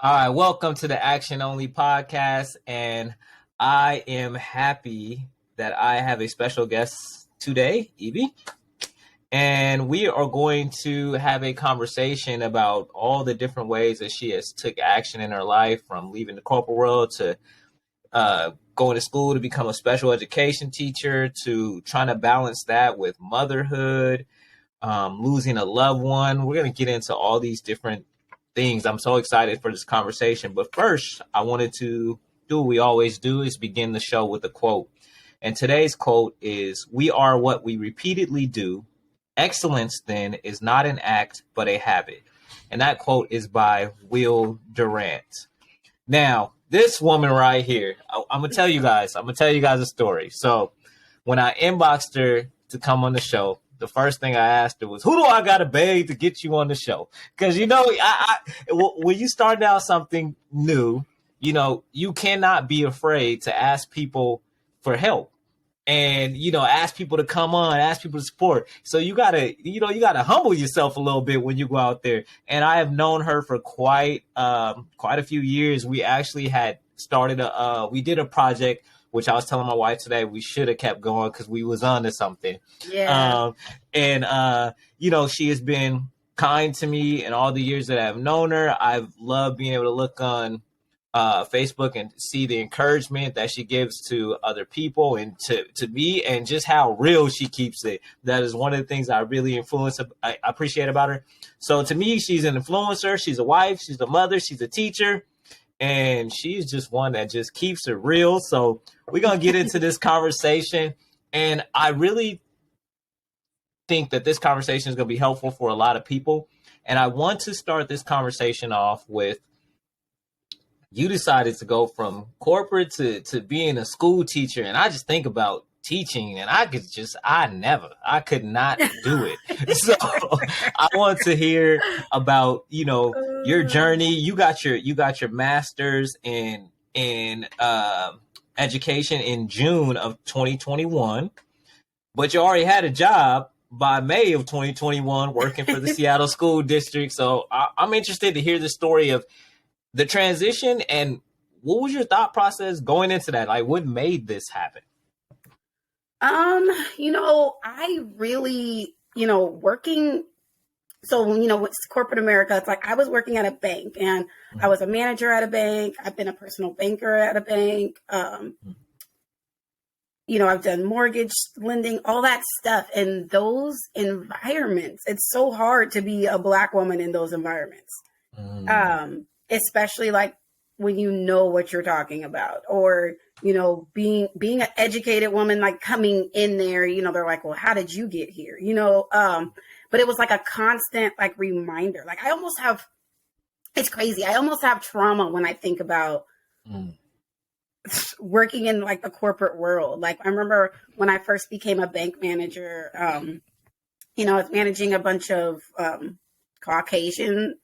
All right, welcome to the Action Only podcast, and I am happy that I have a special guest today, Ibi, and we are going to have a conversation about all the different ways that she has took action in her life, from leaving the corporate world to going to school to become a special education teacher, to trying to balance that with motherhood, losing a loved one. We're going to get into all these different things. I'm so excited for this conversation. But first, I wanted to do what we always do, is begin the show with a quote. And today's quote is, "We are what we repeatedly do. Excellence, then, is not an act, but a habit." And that quote is by Will Durant. Now, this woman right here, I'm going to tell you guys a story. So when I inboxed her to come on the show, the first thing I asked her was, "Who do I got to beg to get you on the show?" Because, when you start out something new, you cannot be afraid to ask people for help and, ask people to come on, ask people to support. So you gotta humble yourself a little bit when you go out there. And I have known her for quite a few years. We actually had started we did a project, which I was telling my wife today, we should have kept going because we was on to something. Yeah. She has been kind to me in all the years that I've known her. I've loved being able to look on Facebook and see the encouragement that she gives to other people and to me, and just how real she keeps it. That is one of the things I really I appreciate about her. So to me, she's an influencer. She's a wife. She's a mother. She's a teacher. And she's just one that just keeps it real. So we're going to get into this conversation. And I really think that this conversation is going to be helpful for a lot of people. And I want to start this conversation off with, you decided to go from corporate to being a school teacher. And I just think about teaching, and I could not do it. So I want to hear about, your journey. You got your master's in education in June of 2021, but you already had a job by May of 2021 working for the Seattle School District. So I'm interested to hear the story of the transition, and what was your thought process going into that? Like, what made this happen? I really, working. So, with corporate America, it's like I was working at a bank, and I was a manager at a bank. I've been a personal banker at a bank. I've done mortgage lending, all that stuff. And those environments, it's so hard to be a Black woman in those environments. Especially like when you know what you're talking about, or, being an educated woman, like coming in there, they're like, well, how did you get here? But it was like a constant like reminder. Like it's crazy. I almost have trauma when I think about working in like the corporate world. Like I remember when I first became a bank manager, I was managing a bunch of Caucasian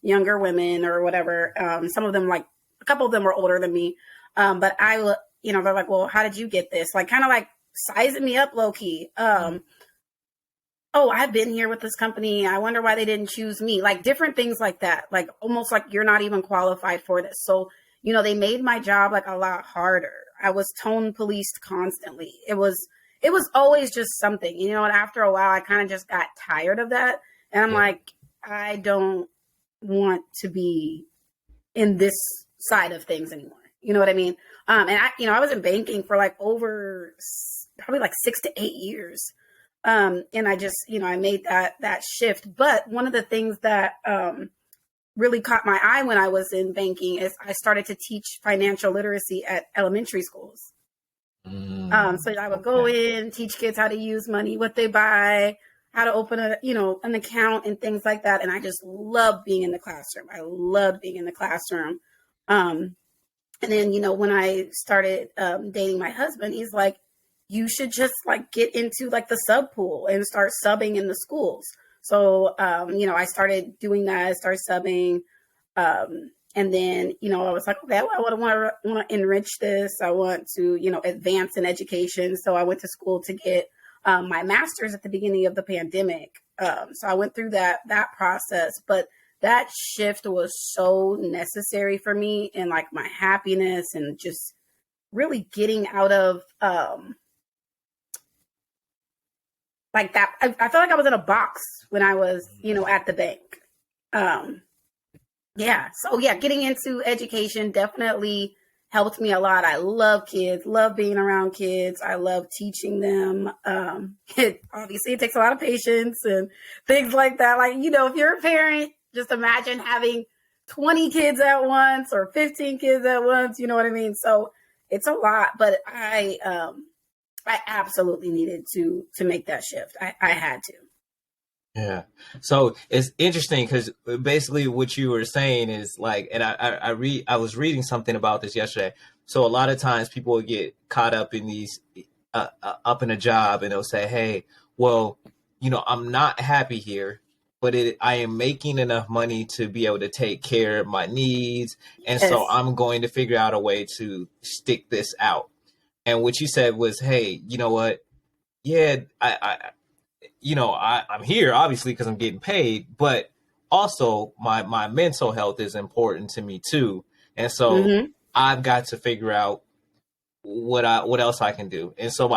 younger women or whatever. Some of them, like a couple of them were older than me. But they're like, well, how did you get this? Like kind of like sizing me up low key. Oh, I've been here with this company. I wonder why they didn't choose me. Like different things like that. Like almost like you're not even qualified for this. So, they made my job like a lot harder. I was tone policed constantly. It was always just something, and after a while I kind of just got tired of that. And I'm like, I don't want to be in this side of things anymore. You know what I mean? And I was in banking for like over probably like 6 to 8 years. And I just, I made that shift. But one of the things that really caught my eye when I was in banking is I started to teach financial literacy at elementary schools. So I would go in, teach kids how to use money, what they buy, how to open an account and things like that. And I just love being in the classroom. I loved being in the classroom. And then, when I started dating my husband, he's like, you should just like get into like the sub pool and start subbing in the schools. So, I started doing that. I started subbing. And then, I was like, okay, I want to enrich this. I want to, advance in education. So I went to school to get my master's at the beginning of the pandemic. So I went through that process. But that shift was so necessary for me and like my happiness and just really getting out of like that. I felt like I was in a box when I was, at the bank. Yeah. So yeah, getting into education definitely helped me a lot. I love kids, love being around kids. I love teaching them. Obviously it takes a lot of patience and things like that. Like, if you're a parent, just imagine having 20 kids at once or 15 kids at once. You know what I mean? So it's a lot, but I absolutely needed to make that shift. I had to. Yeah. So it's interesting because basically what you were saying is like, and I was reading something about this yesterday. So a lot of times people will get caught up in these, up in a job and they'll say, hey, well, I'm not happy here, but I am making enough money to be able to take care of my needs. And Yes. so I'm going to figure out a way to stick this out. And what you said was, hey, you know what? Yeah, I'm here obviously because I'm getting paid, but also my mental health is important to me too. And so I've got to figure out what else I can do. And so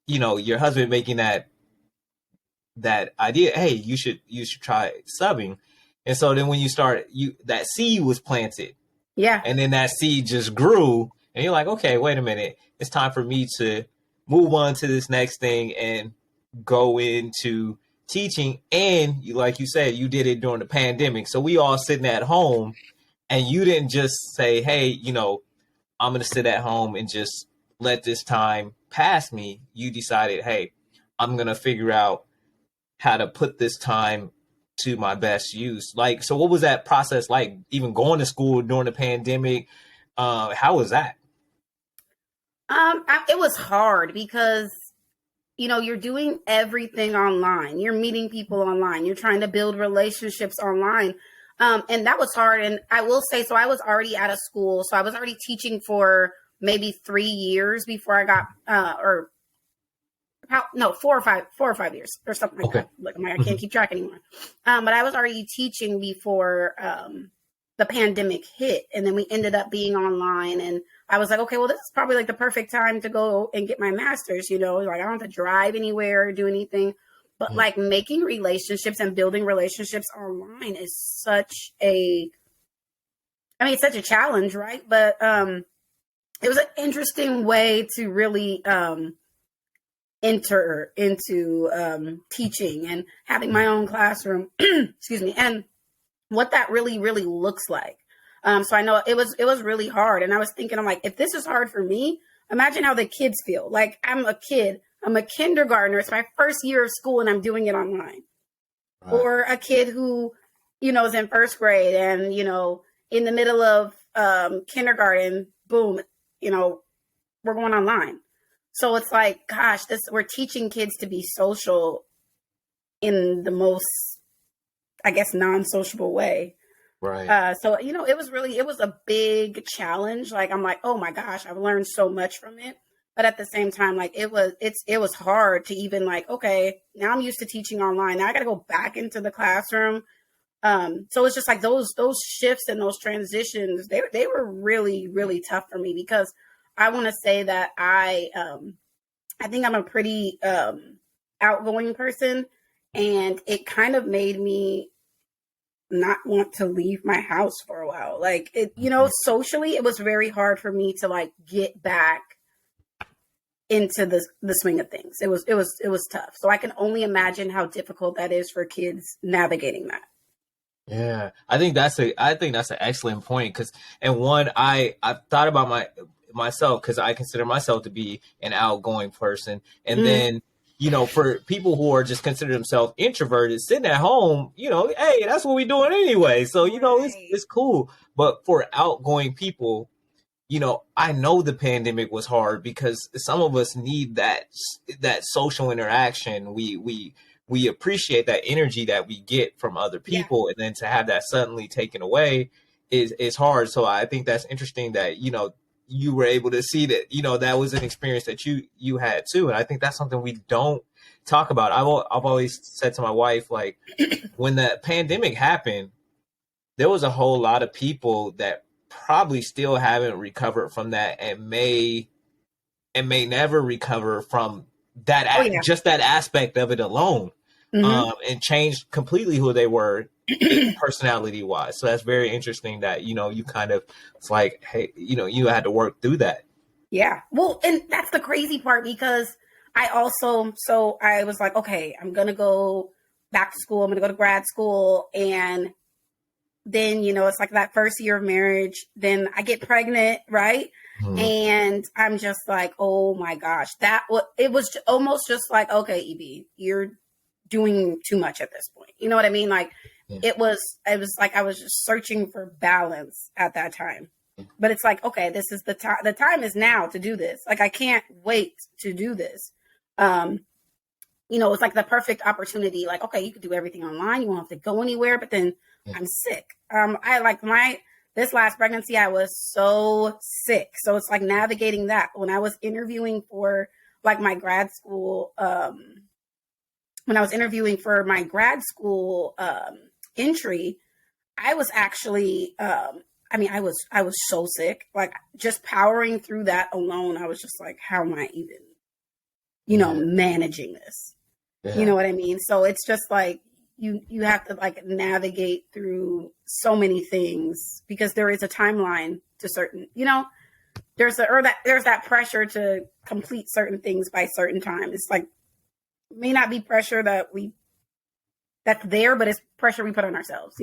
your husband making that idea, hey, you should try subbing. And so then when you start, that seed was planted. Yeah. And then that seed just grew and you're like, okay, wait a minute. It's time for me to move on to this next thing and go into teaching. And like you said, you did it during the pandemic. So we all sitting at home and you didn't just say, hey, I'm going to sit at home and just let this time pass me. You decided, hey, I'm going to figure out how to put this time to my best use. Like, so what was that process like, even going to school during the pandemic? How was that? It was hard because, you're doing everything online. You're meeting people online. You're trying to build relationships online. And that was hard. And I will say, so I was already out of school. So I was already teaching for maybe 3 years before I got, 4 or 5 years or something like that. Like, I can't keep track anymore. But I was already teaching before the pandemic hit. And then we ended up being online. And I was like, okay, well, this is probably like the perfect time to go and get my master's, like I don't have to drive anywhere or do anything. But like making relationships and building relationships online is such a challenge, right? But it was an interesting way to really enter into teaching and having my own classroom, excuse me, and what that really, really looks like. So I know it was really hard. And I was thinking, I'm like, if this is hard for me, imagine how the kids feel. Like, I'm a kid, I'm a kindergartner. It's my first year of school and I'm doing it online. Right. Or a kid who, is in first grade and, in the middle of kindergarten, boom, we're going online. So it's like, gosh, we're teaching kids to be social in the most, I guess, non-sociable way. Right. So, it was a big challenge. Like, I'm like, oh my gosh, I've learned so much from it. But at the same time, like it was hard to even like, okay, now I'm used to teaching online. Now I got to go back into the classroom. So it's just like those shifts and those transitions, they were really, really tough for me because I want to say that I think I'm a pretty outgoing person, and it kind of made me not want to leave my house for a while. Like, it, socially, it was very hard for me to like get back into the swing of things. It was tough. So I can only imagine how difficult that is for kids navigating that. Yeah, I think that's an excellent point. I've thought about myself because I consider myself to be an outgoing person, and then for people who are just consider themselves introverted, sitting at home, hey, that's what we're doing anyway. So right. It's cool. But for outgoing people, I know the pandemic was hard because some of us need that social interaction. We appreciate that energy that we get from other people, and then to have that suddenly taken away is hard. So I think that's interesting that you were able to see that that was an experience that you had too, and I think that's something we don't talk about. I've always said to my wife, like, when the pandemic happened, there was a whole lot of people that probably still haven't recovered from that and may never recover from that, Oh yeah. just that aspect of it alone, and change completely who they were personality wise. So that's very interesting that, you kind of, it's like, hey, you had to work through that. Yeah. Well, and that's the crazy part, because I was like, okay, I'm going to go back to school. I'm going to go to grad school. And then, it's like that first year of marriage, then I get pregnant. Right. And I'm just like, oh my gosh, it was almost just like, okay, Ibi, you're doing too much at this point. You know what I mean? Like it was like, I was just searching for balance at that time. But it's like, okay, this is the time. The time is now to do this. Like, I can't wait to do this. It's like the perfect opportunity. Like, okay, you could do everything online. You won't have to go anywhere. But then I'm sick. This last pregnancy, I was so sick. So it's like navigating that. When I was interviewing for like my grad school, entry, I was actually, I was so sick. Like, just powering through that alone, I was just like, how am I even, managing this? Yeah. You know what I mean? So it's just like, you have to like navigate through so many things, because there is a timeline to certain, there's that pressure to complete certain things by certain time. It's like, it may not be pressure that's there, but it's pressure we put on ourselves,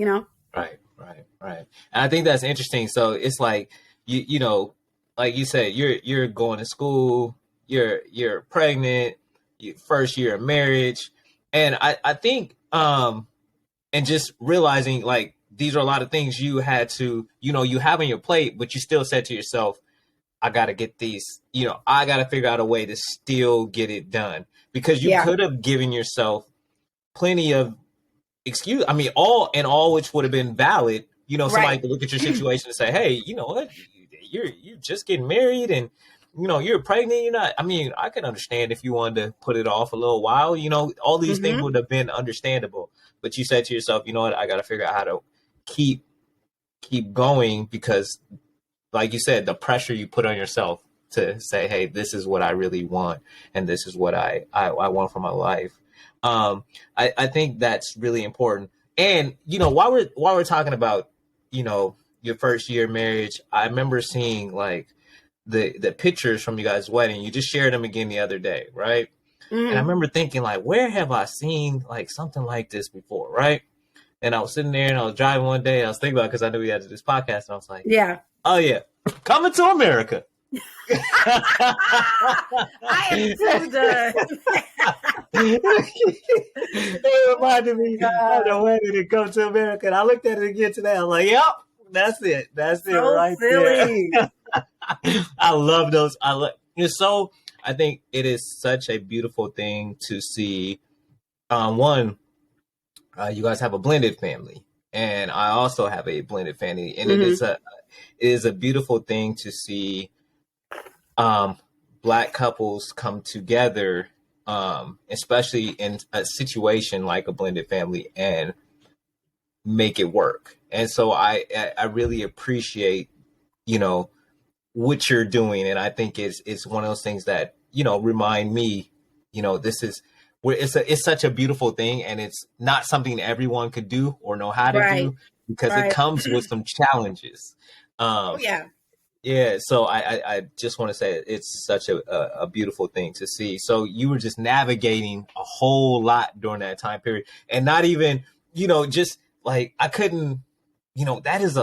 Right. And I think that's interesting. So it's like, like you said, you're going to school, you're pregnant, first year of marriage. And I think, and just realizing like, these are a lot of things you had to, you have on your plate, but you still said to yourself, I got to get these, I got to figure out a way to still get it done, because you could have given yourself plenty of excuse. I mean, all which would have been valid. Somebody could look at your situation and say, hey, you know what, you're just getting married and, you're pregnant. You're not, I mean, I can understand if you wanted to put it off a little while, all these things would have been understandable. But you said to yourself, you know what, I got to figure out how to keep going, because like you said, the pressure you put on yourself to say, hey, this is what I really want. And this is what I want for my life. I think that's really important. And, while we're talking about, your first year of marriage, I remember seeing like the pictures from you guys' wedding. You just shared them again the other day, right? And I remember thinking like, where have I seen like something like this before, right? And I was sitting there and I was driving one day. And I was thinking about it because I knew we had to do this podcast, and I was like, yeah, oh yeah, Coming to America. I am so done. It reminded me of the wedding to Come to America. And I looked at it again today. I was like, yep, that's it. That's it right silly. There. I love those. I think it is such a beautiful thing to see. One, you guys have a blended family, and I also have a blended family, and it is a beautiful thing to see Black couples come together, especially in a situation like a blended family, and make it work. And so I really appreciate, what you're doing. And I think it's one of those things that, remind me, this is where it's such a beautiful thing, and it's not something everyone could do or know how to do, because it comes with some challenges. Yeah. So I just want to say it's such a beautiful thing to see. So you were just navigating a whole lot during that time period, and not even, just like, I couldn't, that is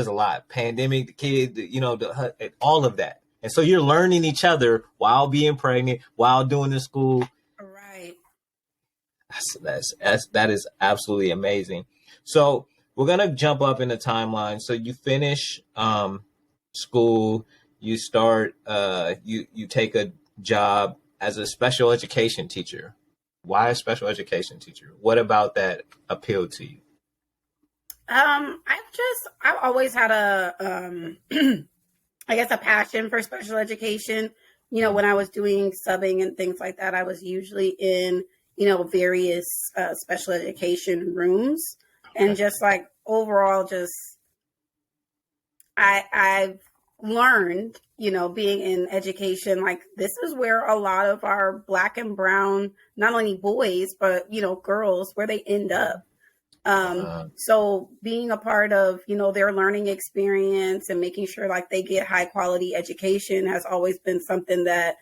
a lot. Pandemic, the kid, all of that. And so you're learning each other while being pregnant, while doing the school. Right. That is absolutely amazing. So we're going to jump up in the timeline. So you finish, school, you start, you take a job as a special education teacher. Why a special education teacher? What about that appealed to you? I've always had I guess a passion for special education. When I was doing subbing and things like that, I was usually in, various special education rooms, and just like overall, just I've learned, being in education, like this is where a lot of our Black and brown, not only boys, but, girls, where they end up. So being a part of, their learning experience and making sure like they get high quality education has always been something that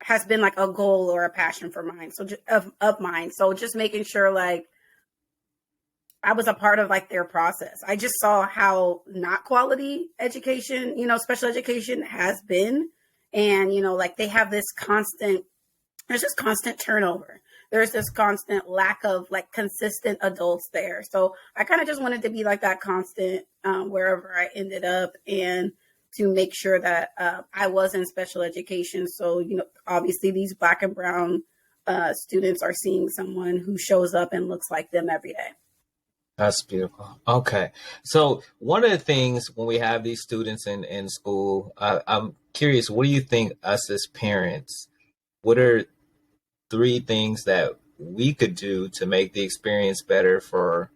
has been like a goal or a passion for mine. So of mine. So just making sure like I was a part of like their process. I just saw how not quality education, special education has been. And, like they have this there's just constant turnover. There's this constant lack of like consistent adults there. So I kind of just wanted to be like that constant wherever I ended up, and to make sure that I was in special education. So, obviously these Black and brown students are seeing someone who shows up and looks like them every day. That's beautiful. Okay. So one of the things when we have these students in school, I'm curious, what do you think us as parents, what are 3 things that we could do to make the experience better for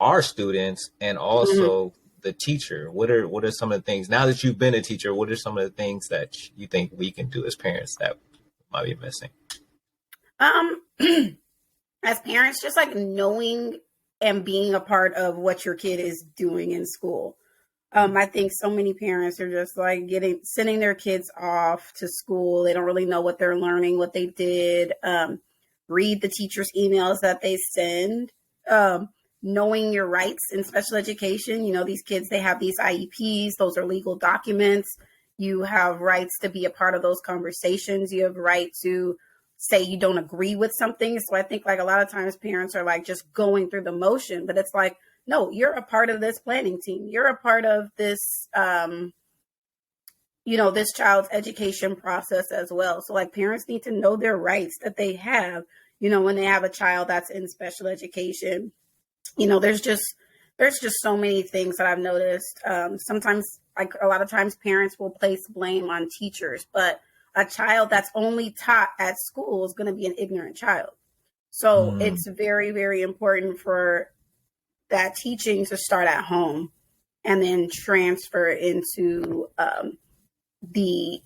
our students and also the teacher? What are some of the things, now that you've been a teacher, what are some of the things that you think we can do as parents that might be missing? As parents, just like knowing and being a part of what your kid is doing in school. I think so many parents are just like sending their kids off to school. They don't really know what they're learning, what they did. Read the teacher's emails that they send. Knowing your rights in special education. These kids, they have these IEPs. Those are legal documents. You have rights to be a part of those conversations. You have right to say you don't agree with something. So I think like a lot of times parents are like just going through the motion, but it's like, no, you're a part of this planning team. You're a part of this, this child's education process as well. So like parents need to know their rights that they have, when they have a child that's in special education. There's just so many things that I've noticed. Sometimes, like a lot of times parents will place blame on teachers, but a child that's only taught at school is going to be an ignorant child. So it's very, very important for that teaching to start at home and then transfer into the,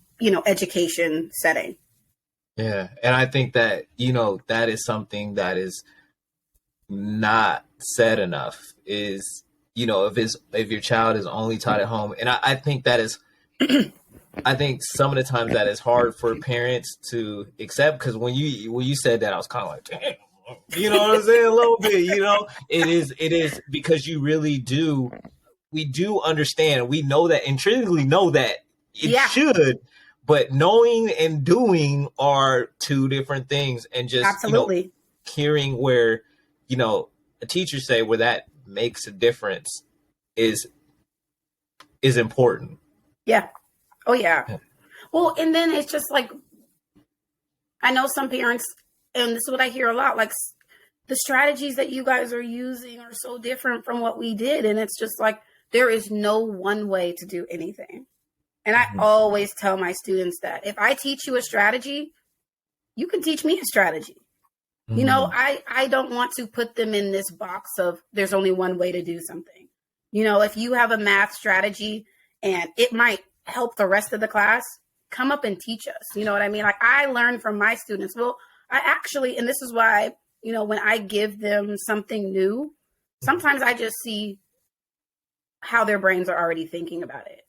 education setting. Yeah. And I think that, that is something that is not said enough is, if your child is only taught at home. And I think that is, I think some of the times that is hard for parents to accept, because when you said that, I was kind of like, damn, you know what I'm saying? A little bit, it is because you really do. We do understand. We know that, intrinsically know that it should, but knowing and doing are 2 different things. And just, absolutely hearing where, a teacher say where that makes a difference is important. Yeah. Oh, yeah. Well, and then it's just like, I know some parents, and this is what I hear a lot, like the strategies that you guys are using are so different from what we did. And it's just like, there is no one way to do anything. And I always tell my students that if I teach you a strategy, you can teach me a strategy. I don't want to put them in this box of there's only one way to do something. If you have a math strategy and it might help the rest of the class, come up and teach us. You know what I mean? Like I learn from my students. Well, I actually, and this is why, when I give them something new, sometimes I just see how their brains are already thinking about it.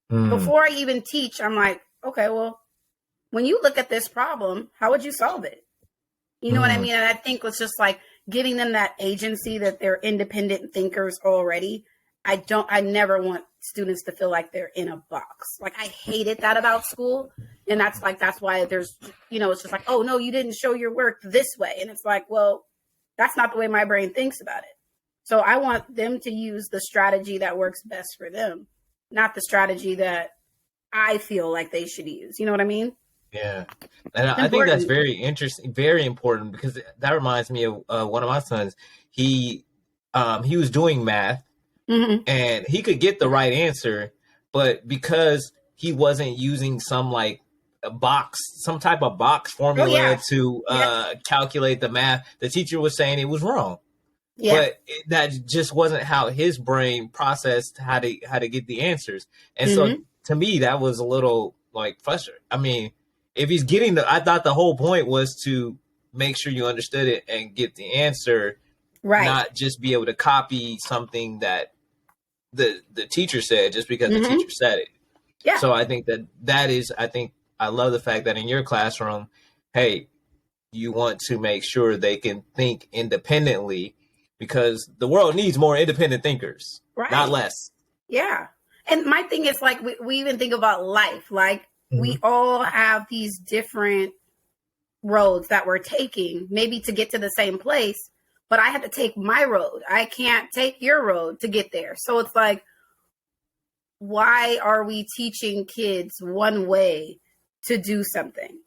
Before I even teach, I'm like, okay, well, when you look at this problem, how would you solve it? You know what I mean? And I think it's just like giving them that agency that they're independent thinkers already. I never want students to feel like they're in a box. Like I hated that about school. And that's why there's, it's just like, oh no, you didn't show your work this way. And it's like, well, that's not the way my brain thinks about it. So I want them to use the strategy that works best for them, not the strategy that I feel like they should use. You know what I mean? Yeah. And I think that's very interesting, very important, because that reminds me of one of my sons. He was doing math and he could get the right answer, but because he wasn't using some like a box, some type of box formula to calculate the math, the teacher was saying it was wrong. Yeah. but that just wasn't how his brain processed how to get the answers. And so Mm-hmm. to me, that was a little like frustrating. I mean, if he's getting I thought the whole point was to make sure you understood it and get the answer, Right. not just be able to copy something that the teacher said just because the Mm-hmm. teacher said it. Yeah. So I think that is, I think I love the fact that in your classroom, hey, you want to make sure they can think independently, because the world needs more independent thinkers, not Right. less. Yeah. And my thing is like we even think about life. Like we Mm-hmm. all have these different roads that we're taking, maybe to get to the same place, but I have to take my road. I can't take your road to get there. So it's like, why are we teaching kids one way to do something?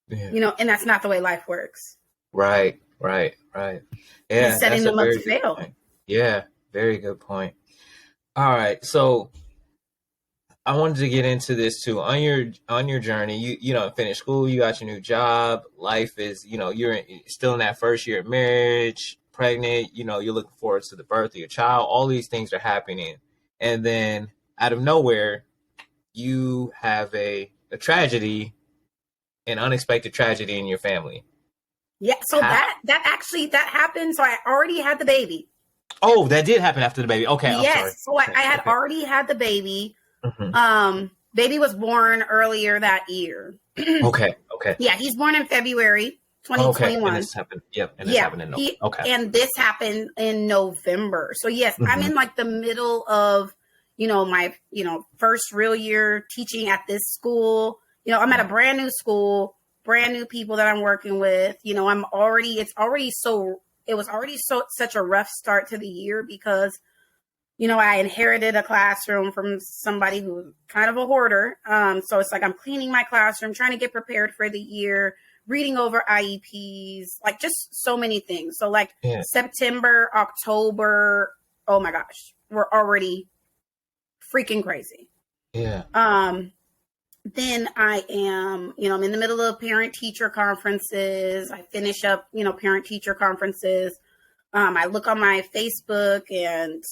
Yeah. And that's not the way life works. Right, right, right. And Yeah, setting that's a them up very to good fail. point. Yeah, very good point. All right, so I wanted to get into this too. On your journey, you finished school, you got your new job. Life is, still in that first year of marriage, pregnant. You're looking forward to the birth of your child. All these things are happening, and then out of nowhere, you have a tragedy, an unexpected tragedy in your family. Yeah. So How? that happened. So I already had the baby. Oh, that did happen after the baby. Okay, I'm Yes. sorry. So I Okay, had okay. already had the baby. Hmm. Baby was born earlier that year. Okay, okay, Yeah, he's born in February okay. And 2021. this happened. Yep, and this Yeah, happened in November. he Okay. and this happened in November. So yes, I'm Hmm. in like the middle of, my, first real year teaching at this school. I'm at a brand new school, brand new people that I'm working with. It was already such a rough start to the year because I inherited a classroom from somebody who's kind of a hoarder. So it's like I'm cleaning my classroom, trying to get prepared for the year, reading over IEPs, like just so many things. So like Yeah, September, October, oh my gosh, we're already freaking crazy. yeah. Then I am, I'm in the middle of parent teacher conferences. I finish up, parent teacher conferences. I look on my Facebook and,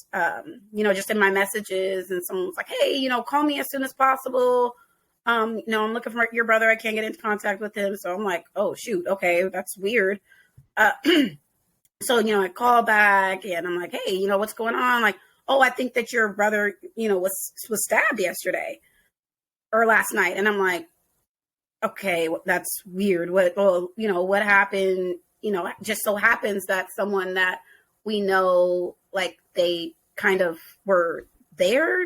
just in my messages, and someone's like, hey, call me as soon as possible. I'm looking for your brother. I can't get into contact with him. So I'm like, oh, shoot. Okay, that's weird. Uh, so, I call back and I'm like, hey, what's going on? Like, oh, I think that your brother, was stabbed yesterday or last night. And I'm like, okay, that's weird. What happened? Just so happens that someone that we know, like they kind of were there,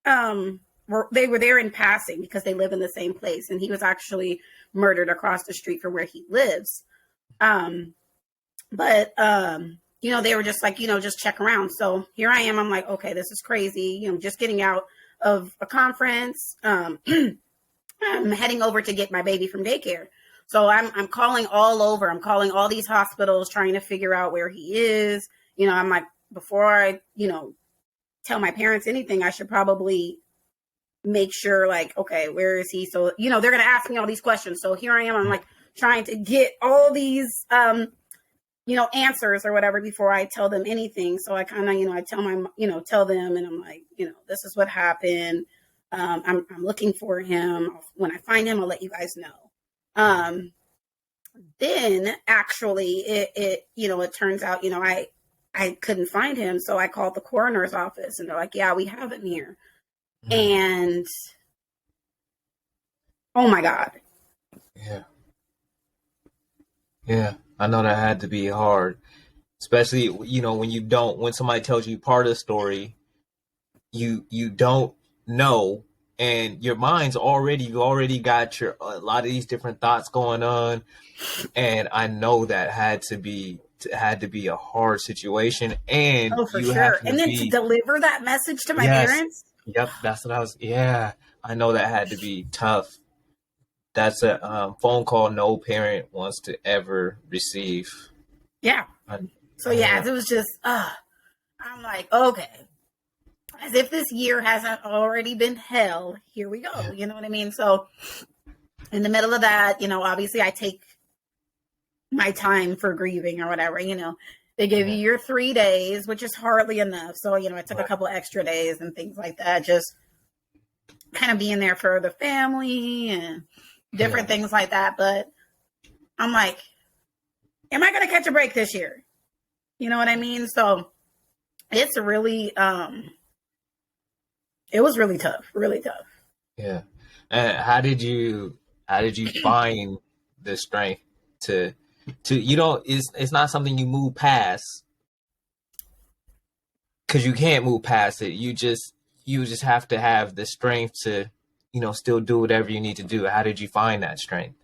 they were there in passing because they live in the same place. And he was actually murdered across the street from where he lives. But they were just like, just check around. So here I am. I'm like, okay, this is crazy. Just getting out of a conference. I'm heading over to get my baby from daycare. So I'm calling all over. I'm calling all these hospitals, trying to figure out where he is. I'm like, before I, tell my parents anything, I should probably make sure, like, okay, where is he? So, they're going to ask me all these questions. So here I am. I'm like trying to get all these, answers or whatever before I tell them anything. So I kind of, I tell them, and I'm like, this is what happened. I'm looking for him. When I find him, I'll let you guys know. Then actually it turns out, I couldn't find him. So I called the coroner's office and they're like, yeah, we have him here. And oh my God. Yeah. Yeah. I know that had to be hard, especially, when somebody tells you part of the story, you don't know, and your mind's you already got a lot of these different thoughts going on. And I know that had to be a hard situation, and Oh, for you have sure. to And then to be. deliver that message to my Yes. parents. Yep, that's what yeah, I know that had to be tough. That's a phone call no parent wants to ever receive. Yeah. I, So yeah, yeah, it was just, I'm like, okay, as if this year hasn't already been hell. Here we go. yeah, You know what I mean? So in the middle of that, obviously I take my time for grieving or whatever, They give you your 3 days, which is hardly enough. So, I took a couple extra days and things like that. Just kind of being there for the family and different things like that. But I'm like, am I going to catch a break this year? You know what I mean? So it's really, it was really tough, really tough. Yeah. And how did you find the strength to it's not something you move past, because you can't move past it. You just have to have the strength to, still do whatever you need to do. How did you find that strength?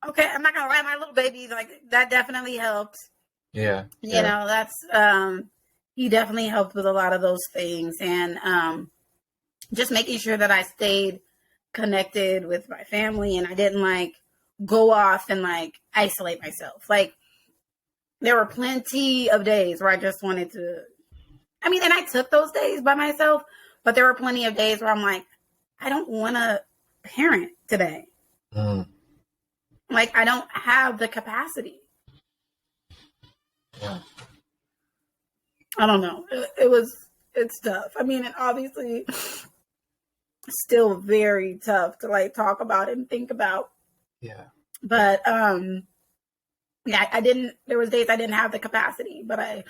Okay, I'm not gonna lie, my little baby, like, that definitely helped. Yeah. That's he definitely helped with a lot of those things, and just making sure that I stayed connected with my family and I didn't like go off and like isolate myself. Like, there were plenty of days where I just wanted to, and I took those days by myself, but there were plenty of days where I'm like, I don't want to parent today. Like, I don't have the capacity. Yeah. I don't know. It's tough. And obviously still very tough to like talk about and think about. Yeah. But there was days I didn't have the capacity, but I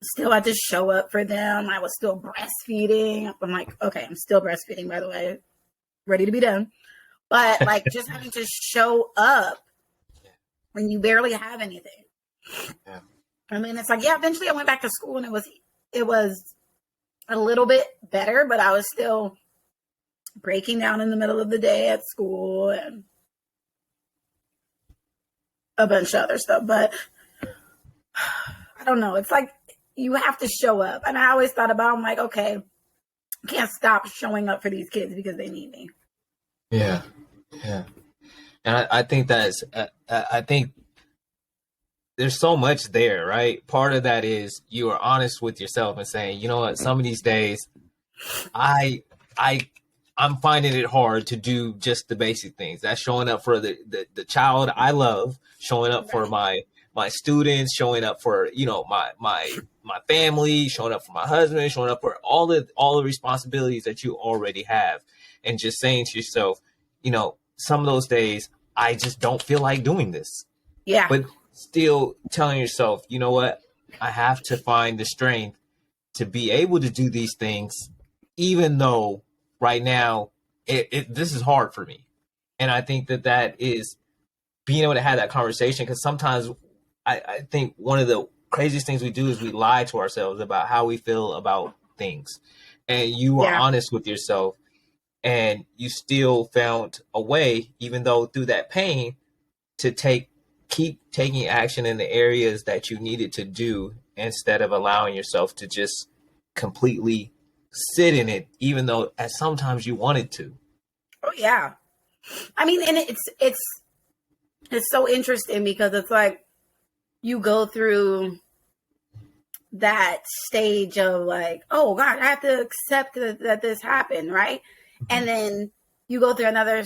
still had to show up for them. I was still breastfeeding. I'm like, okay, I'm still breastfeeding, by the way, ready to be done. But like, just having to show up when you barely have anything. Yeah. It's like, eventually I went back to school and it was a little bit better, but I was still breaking down in the middle of the day at school and a bunch of other stuff. But I don't know. It's like, you have to show up. And I always thought about, I'm like, okay, I can't stop showing up for these kids because they need me. Yeah. Yeah. And I think I think there's so much there, right? Part of that is you are honest with yourself and saying, you know what, some of these days I'm finding it hard to do just the basic things. That's showing up for the child I love, showing up for my students, showing up for, my family, showing up for my husband, showing up for all the responsibilities that you already have. And just saying to yourself, some of those days I just don't feel like doing this. Yeah. But still telling yourself, you know what, I have to find the strength to be able to do these things, even though right now this is hard for me. And I think that is being able to have that conversation, because sometimes I think one of the craziest things we do is we lie to ourselves about how we feel about things. And you are honest with yourself, and you still found a way, even though through that pain, to keep taking action in the areas that you needed to do, instead of allowing yourself to just completely sit in it, even though sometimes you wanted to. Oh yeah. And it's so interesting because it's like you go through that stage of like, oh God, I have to accept that this happened, right? And then you go through another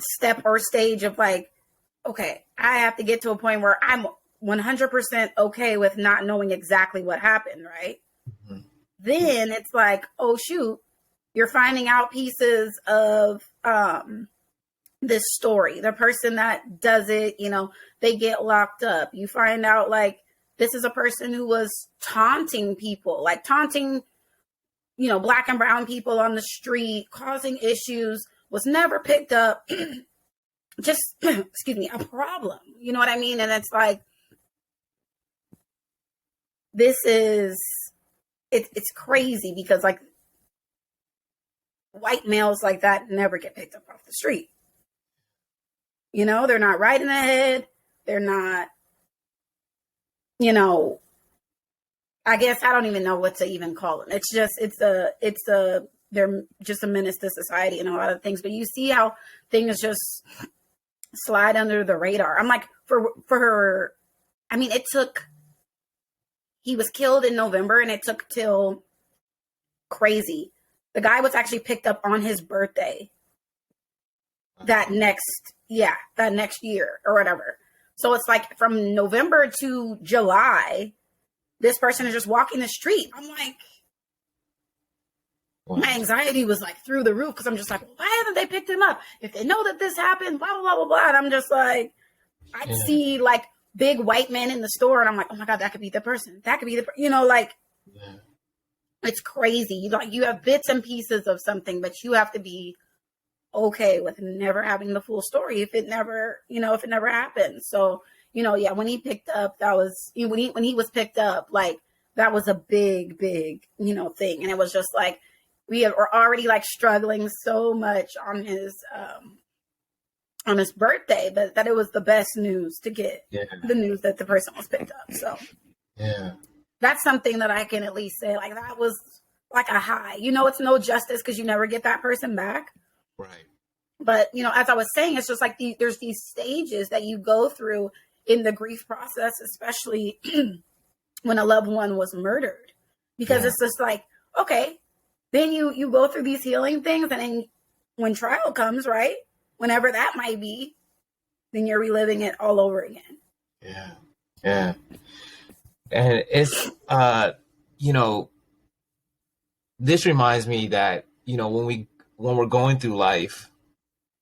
step or stage of like, okay, I have to get to a point where I'm 100% okay with not knowing exactly what happened, right? Mm-hmm. Then it's like, oh shoot, you're finding out pieces of this story. The person that does it, they get locked up. You find out like this is a person who was taunting people, like taunting, Black and brown people on the street, causing issues, was never picked up. Just, excuse me, a problem. You know what I mean? And it's like, it's crazy because like white males like that never get picked up off the street. They're not right in the head. They're not, I guess I don't even know what to even call them. It's just, they're just a menace to society and a lot of things. But you see how things just slide under the radar. I'm like, he was killed in November and it took till crazy. The guy was actually picked up on his birthday. that next year or whatever. So it's like from November to July, this person is just walking the street. I'm like, my anxiety was like through the roof because I'm just like, why haven't they picked him up? If they know that this happened, blah, blah, blah, blah, blah. And I'm just like, I'd see like big white men in the store and I'm like, oh my God, that could be the person. That could be like, it's crazy. You have bits and pieces of something, but you have to be okay with never having the full story if it never happened. So, when he picked up, that was, when he was picked up, like that was a big, thing. And it was just like, we were already like struggling so much on his birthday, but that it was the best news to get the news that the person was picked up. So that's something that I can at least say, like that was like a high. It's no justice because you never get that person back. Right. But, as I was saying, it's just like there's these stages that you go through in the grief process, especially when a loved one was murdered, because it's just like, okay, then you go through these healing things. And then when trial comes, right, whenever that might be, then you're reliving it all over again. Yeah. Yeah. And it's, this reminds me that, when we're going through life,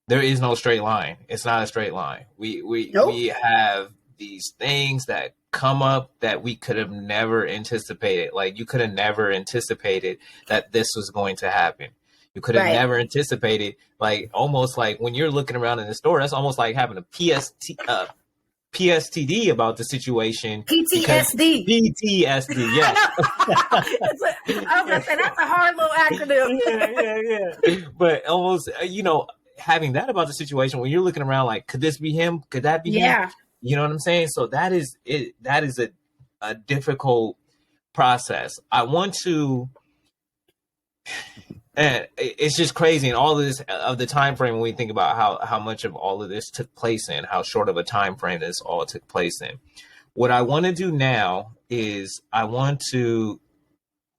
there is no straight line. It's not a straight line. We have these things that come up that we could have never anticipated. Like you could have never anticipated that this was going to happen. You could have never anticipated, like almost like when you're looking around in the store, that's almost like having a PSTD about the situation. PTSD. PTSD, yeah. I was going to say, that's a hard little acronym. Yeah. But almost, having that about the situation when you're looking around like, could this be him? Could that be him? You know what I'm saying? So that is it. That is a difficult process. I want to, and it's just crazy. And all of this of the time frame when we think about how much of all of this took place in, how short of a time frame this all took place in. What I want to do now is I want to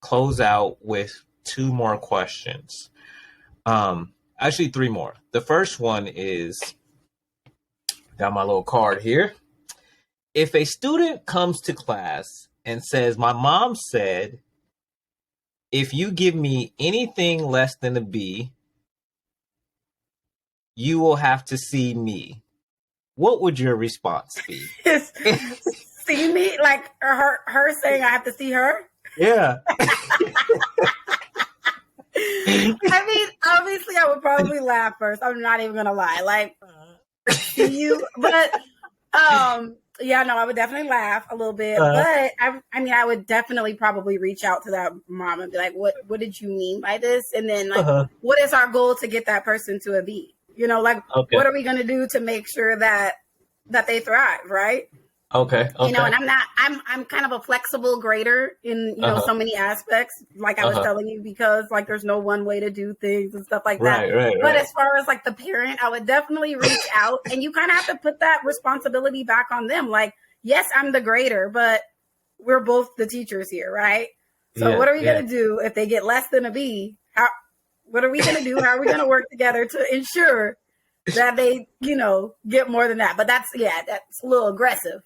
close out with 2 more questions. Actually 3 more. The first one is, got my little card here. If a student comes to class and says, my mom said, if you give me anything less than a B, you will have to see me. What would your response be? See me? Like her saying I have to see her? Yeah. I mean, obviously I would probably laugh first. I'm not even gonna lie. Like you, but I would definitely laugh a little bit. But I would definitely probably reach out to that mom and be like, what did you mean by this? And then like, what is our goal to get that person to a B? What are we gonna do to make sure that they thrive, right? Okay. And I'm kind of a flexible grader in, so many aspects, like I was telling you, because like there's no one way to do things and stuff like that. But as far as like the parent, I would definitely reach out, and you kind of have to put that responsibility back on them. Like, yes, I'm the grader, but we're both the teachers here, right? So what are we going to do if they get less than a B? What are we going to do? How are we going to work together to ensure that they, get more than that? But that's a little aggressive.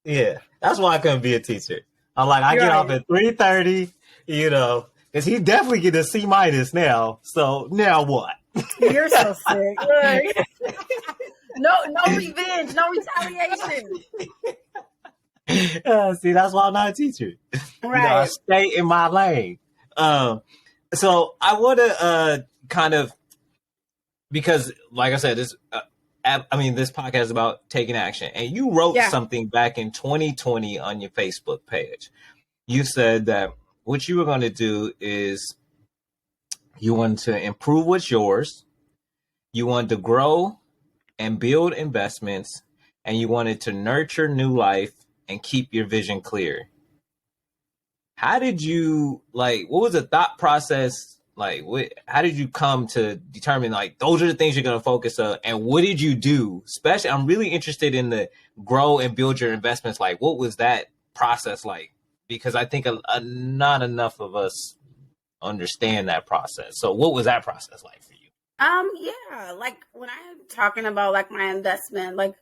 Yeah, that's why I couldn't be a teacher. I'm like, I get off at 3:30, because he definitely get a C- now. So now what? You're so sick. Like, no revenge, no retaliation. See, that's why I'm not a teacher. Right. I stay in my lane. So I want to kind of, because like I said, this podcast is about taking action. And you wrote something back in 2020 on your Facebook page. You said that what you were going to do is you want to improve what's yours. You want to grow and build investments. And you wanted to nurture new life and keep your vision clear. How did you, what was the thought process? How did you come to determine, those are the things you're going to focus on? And what did you do? Especially, I'm really interested in the grow and build your investments. What was that process like? Because I think not enough of us understand that process. So what was that process like for you? Yeah, like when I'm talking about like my investment, like,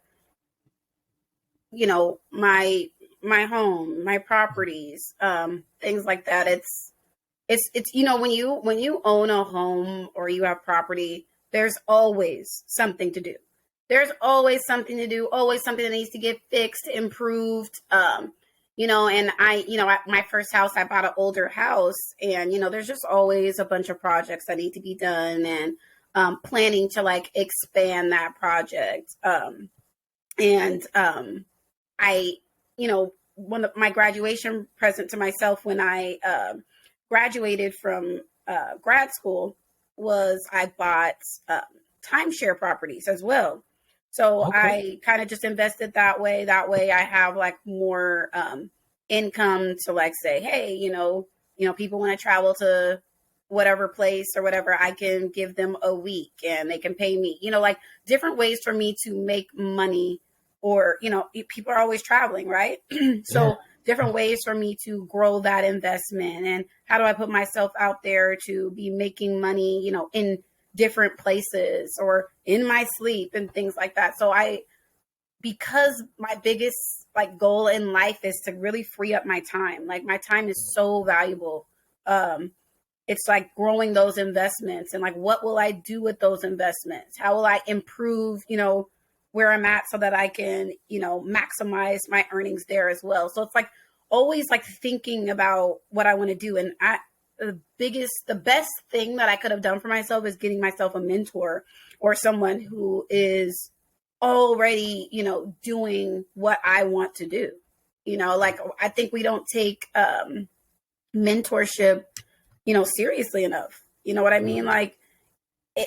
my home, my properties, things like that. It's when you own a home or you have property, there's always something to do. There's always something to do, always something that needs to get fixed, improved. And at my first house, I bought an older house, and there's just always a bunch of projects that need to be done, and planning to like expand that project. And I, one of my graduation present to myself when I graduated from grad school was I bought timeshare properties as well. So Okay. I kind of just invested that way. That way I have like more income to like say, hey, people want to travel to whatever place or whatever, I can give them a week and they can pay me, like different ways for me to make money. Or, people are always traveling, right? So Yeah. different ways for me to grow that investment, and how do I put myself out there to be making money, in different places or in my sleep and things like that. So because my biggest like goal in life is to really free up my time. Like my time is so valuable. It's like growing those investments and like, what will I do with those investments? How will I improve, where I'm at so that I can, maximize my earnings there as well. So it's like always like thinking about what I want to do. And the best thing that I could have done for myself is getting myself a mentor or someone who is already, doing what I want to do. Like I think we don't take mentorship, seriously enough. You know what I mean? Like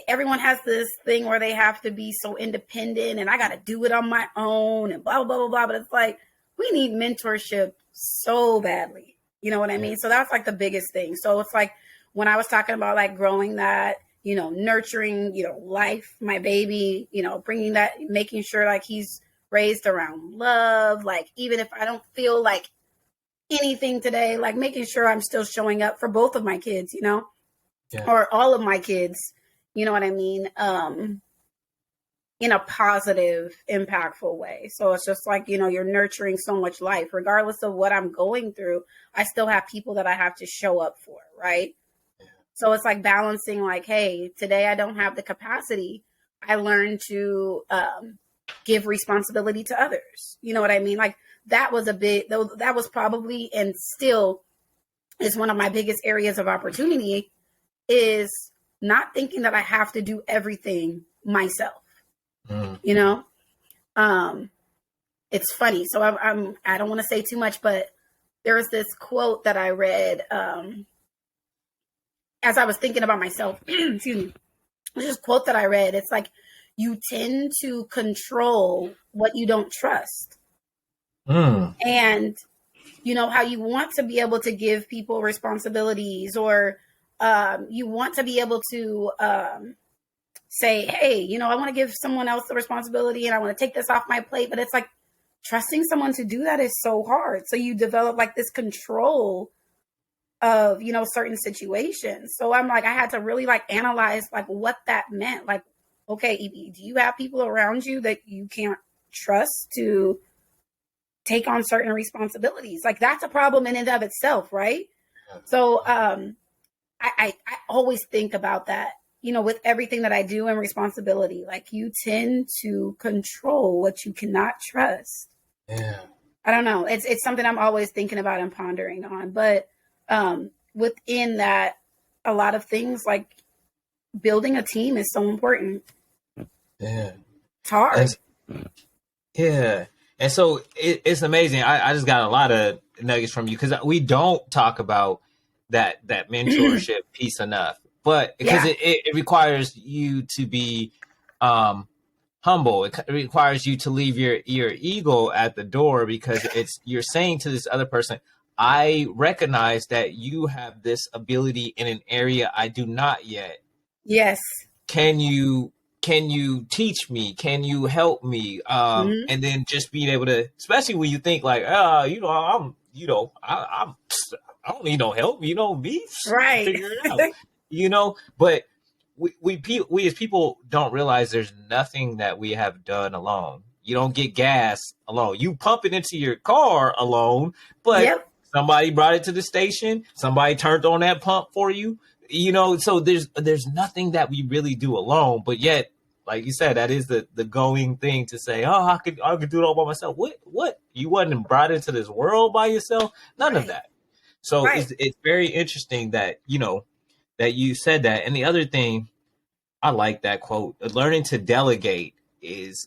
everyone has this thing where they have to be so independent and I got to do it on my own and blah, blah, blah, blah, blah. But it's like, we need mentorship so badly. You know what I mean? So that's like the biggest thing. So it's like when I was talking about like growing that, nurturing, life, my baby, bringing that, making sure like he's raised around love. Like, even if I don't feel like anything today, like making sure I'm still showing up for both of my kids, or all of my kids. You know what I mean? In a positive, impactful way. So it's just like, you're nurturing so much life, regardless of what I'm going through. I still have people that I have to show up for. Right. Yeah. So it's like balancing like, hey, today I don't have the capacity. I learned to give responsibility to others. You know what I mean? Like that was probably, and still is one of my biggest areas of opportunity, is not thinking that I have to do everything myself. It's funny. So I don't want to say too much, but there was this quote that I read as I was thinking about myself. Excuse me. There's this quote that I read. It's like, you tend to control what you don't trust. And how you want to be able to give people responsibilities, or you want to be able to say, hey, I want to give someone else the responsibility and I want to take this off my plate. But it's like trusting someone to do that is so hard. So you develop like this control of, certain situations. So I'm like, I had to really like analyze like what that meant. Like, okay, Ibi, do you have people around you that you can't trust to take on certain responsibilities? Like that's a problem in and of itself, right? So I always think about that, with everything that I do and responsibility. Like you tend to control what you cannot trust. Yeah. I don't know. It's something I'm always thinking about and pondering on. But within that, a lot of things like building a team is so important. Yeah. It's hard. Yeah. And so it's amazing. I just got a lot of nuggets from you, because we don't talk about that mentorship piece enough, but because it requires you to be humble. It requires you to leave your ego at the door, because you're saying to this other person, I recognize that you have this ability in an area I do not yet. Yes. Can you teach me? Can you help me? And then just being able to, especially when you think like, I don't need no help, me, right? Figure it out, but we as people don't realize there's nothing that we have done alone. You don't get gas alone. You pump it into your car alone, but Yep. somebody brought it to the station. Somebody turned on that pump for you. So there's nothing that we really do alone. But yet, like you said, that is the going thing to say, oh, I could do it all by myself. What? You wasn't brought into this world by yourself? None of Right. that. So Right. it's very interesting that that you said that. And the other thing, I like that quote. Learning to delegate is,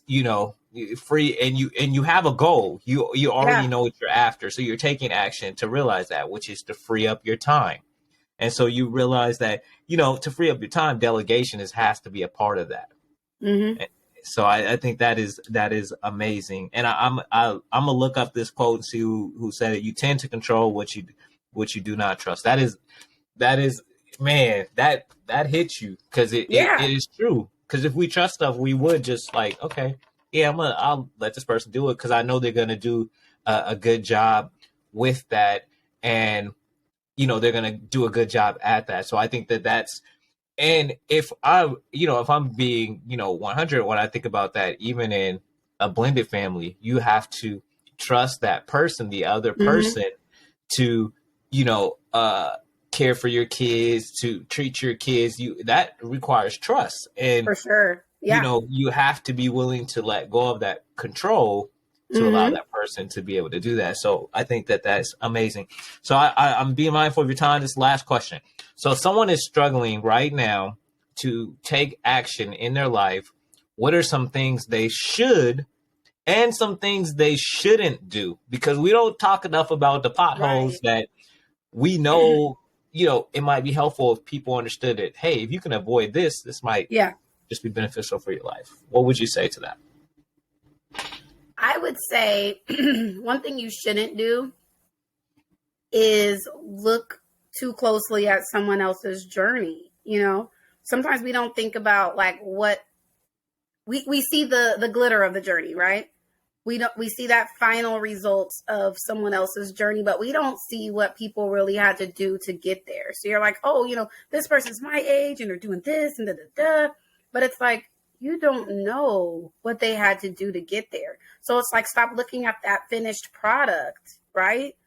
free, and you have a goal. You already Yeah. know what you're after, so you're taking action to realize that, which is to free up your time. And so you realize that, to free up your time, delegation has to be a part of that. Mm-hmm. So I think that is amazing. And I'm gonna look up this quote and see who said it. You tend to control what you do not trust. That is man, that hits you, because it Yeah. is true. Because if we trust stuff, we would just like, okay, yeah, I'll let this person do it because I know they're gonna do a good job with that, and they're gonna do a good job at that. So I think that's, and if I'm being 100 when I think about that, even in a blended family, you have to trust that person, the other Mm-hmm. person, to care for your kids, to treat your kids. That requires trust, and For sure. Yeah. you have to be willing to let go of that control to allow Mm-hmm. that person to be able to do that. So I think that's amazing. So I'm being mindful of your time. This last question. So if someone is struggling right now to take action in their life, what are some things they should and some things they shouldn't do? Because we don't talk enough about the potholes Right. that we know, it might be helpful if people understood it. Hey, if you can avoid this might Yeah. just be beneficial for your life. What would you say to that? I would say one thing you shouldn't do is look too closely at someone else's journey. Sometimes we don't think about like what we see the glitter of the journey, right? We see that final results of someone else's journey, but we don't see what people really had to do to get there. So you're like, oh, this person's my age and they're doing this and da da da. But it's like, you don't know what they had to do to get there. So it's like, stop looking at that finished product, right?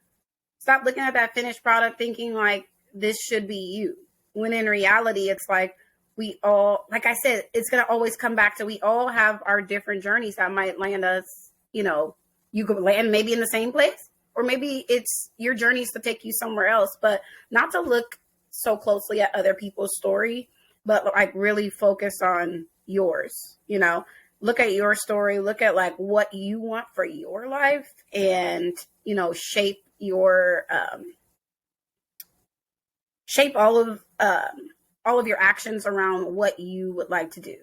Stop looking at that finished product thinking like this should be you. When in reality, it's like we all, like I said, it's going to always come back to we all have our different journeys that might land us, you could land maybe in the same place, or maybe it's your journeys to take you somewhere else, but not to look so closely at other people's story, but like really focus on yours, look at your story, look at like what you want for your life, and, shape all of your actions around what you would like to do.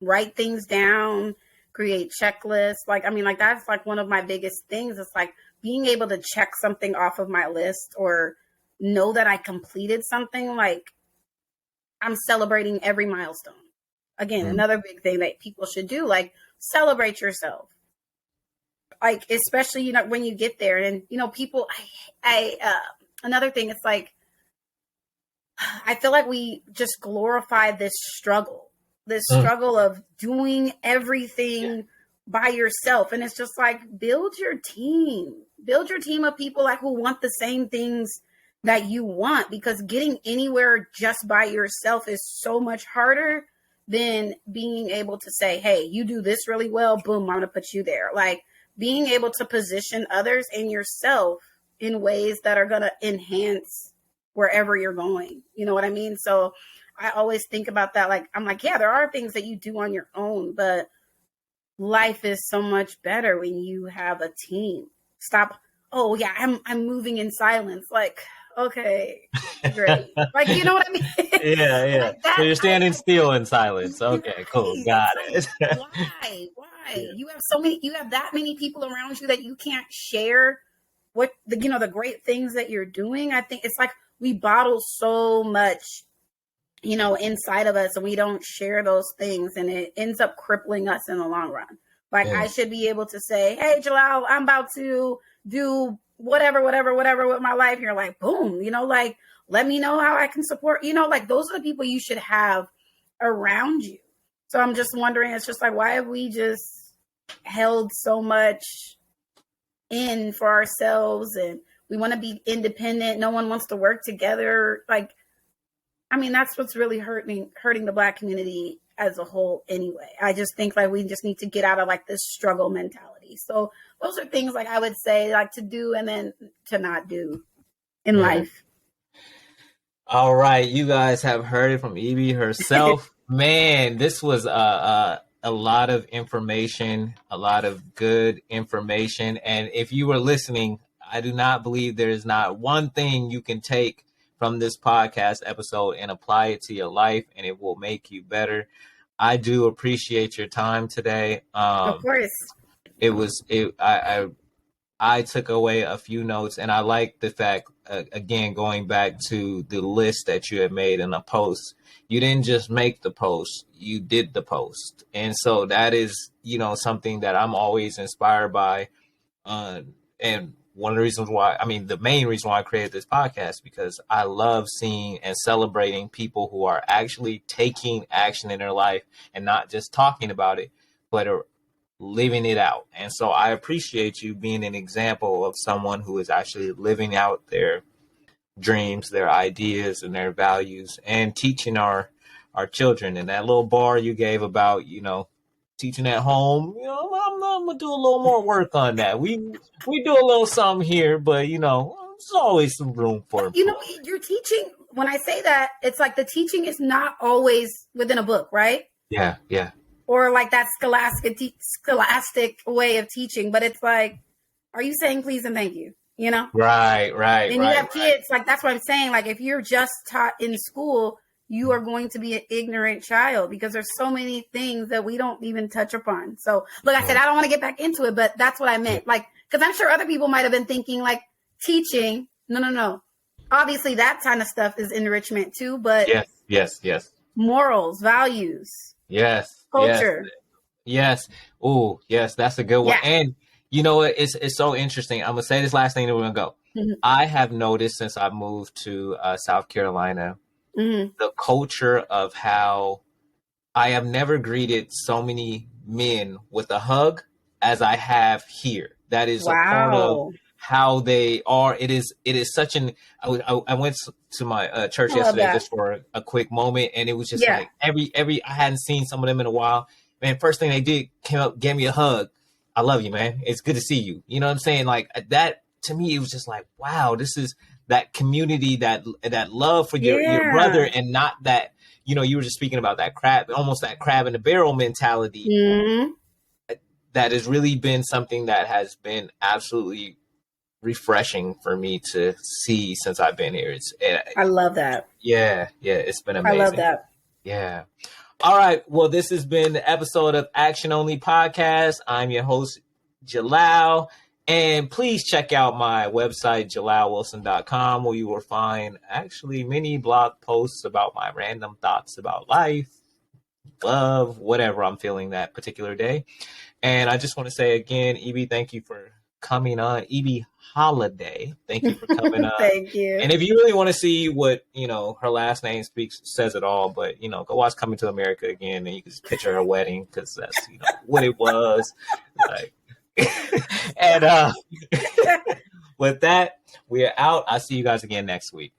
Write things down, create checklists. Like that's like one of my biggest things. It's like being able to check something off of my list or know that I completed something. Like I'm celebrating every milestone. Again, another big thing that people should do, like celebrate yourself. Like, especially, when you get there and, people, another thing, it's like, I feel like we just glorify this struggle of doing everything by yourself. And it's just like, build your team of people like who want the same things that you want, because getting anywhere just by yourself is so much harder than being able to say, hey, you do this really well. Boom, I'm going to put you there. Like being able to position others and yourself in ways that are going to enhance wherever you're going. You know what I mean? So I always think about that. Like, I'm like, yeah, there are things that you do on your own, but life is so much better when you have a team. Stop. Oh yeah, I'm moving in silence. Like, okay, great. Like, you know what I mean? Yeah. Like So that. you're standing still in silence. Okay, cool. Right. Got It's it. like, why? Yeah. You have that many people around you that you can't share what the great things that you're doing. I think it's like we bottle so much, inside of us, and we don't share those things, and it ends up crippling us in the long run. Like I should be able to say, hey, Jalal, I'm about to do whatever with my life. You're like, boom, like, let me know how I can support, like those are the people you should have around you. So I'm just wondering, it's just like, why have we just held so much in for ourselves, and we want to be independent. No one wants to work together. Like, I mean, that's what's really hurting the Black community as a whole anyway. I just think like we just need to get out of like this struggle mentality. So those are things like I would say like to do and then to not do in life. All right, you guys have heard it from Ibi herself. Man, this was a lot of information, a lot of good information. And if you were listening, I do not believe there is not one thing you can take from this podcast episode and apply it to your life, and it will make you better. I do appreciate your time today. Of course. I took away a few notes, and I like the fact, again, going back to the list that you had made in a post, you didn't just make the post, you did the post. And so that is, something that I'm always inspired by. And one of the reasons why, the main reason why I created this podcast, because I love seeing and celebrating people who are actually taking action in their life and not just talking about it, but are living it out. And so I appreciate you being an example of someone who is actually living out their dreams, their ideas, and their values, and teaching our children. And that little bar you gave about, teaching at home, I'm gonna do a little more work on that. We do a little something here, but there's always some room for it. You're teaching. When I say that, it's like the teaching is not always within a book, right? Yeah. Or like that scholastic way of teaching, but it's like, are you saying please and thank you? Right. And you have kids, like that's what I'm saying. Like if you're just taught in school, you are going to be an ignorant child because there's so many things that we don't even touch upon. So, look, I said I don't want to get back into it, but that's what I meant. Like, because I'm sure other people might have been thinking like teaching. No. Obviously, that kind of stuff is enrichment too. But yes. Morals, values. Yes. Culture. Yes. Oh, yes. That's a good one. Yeah. And it's so interesting. I'm gonna say this last thing, then we're gonna go. Mm-hmm. I have noticed since I moved to South Carolina. Mm-hmm. The culture of how I have never greeted so many men with a hug as I have here. That is a part of how they are. It is such an. I went to my church yesterday just for a quick moment, and it was just like every. I hadn't seen some of them in a while. Man, first thing they did came up, gave me a hug. I love you, man. It's good to see you. You know what I'm saying? Like that to me, it was just like, wow, this is that community, that love for your brother, and not that, you were just speaking about that almost that crab in the barrel mentality. Mm-hmm. That has really been something that has been absolutely refreshing for me to see since I've been here. I love that. Yeah. It's been amazing. I love that. Yeah. All right. Well, this has been the episode of Action Only Podcast. I'm your host, Jalal. And please check out my website, jalalwilson.com, where you will find actually many blog posts about my random thoughts about life, love, whatever I'm feeling that particular day. And I just want to say again, Ibi, thank you for coming on. Ibi Holiday, thank you for coming on. Thank you. And if you really want to see what, her last name says it all, but, go watch Coming to America again, and you can just picture her wedding, because that's, what it was. Like, and with that, we are out. I'll see you guys again next week.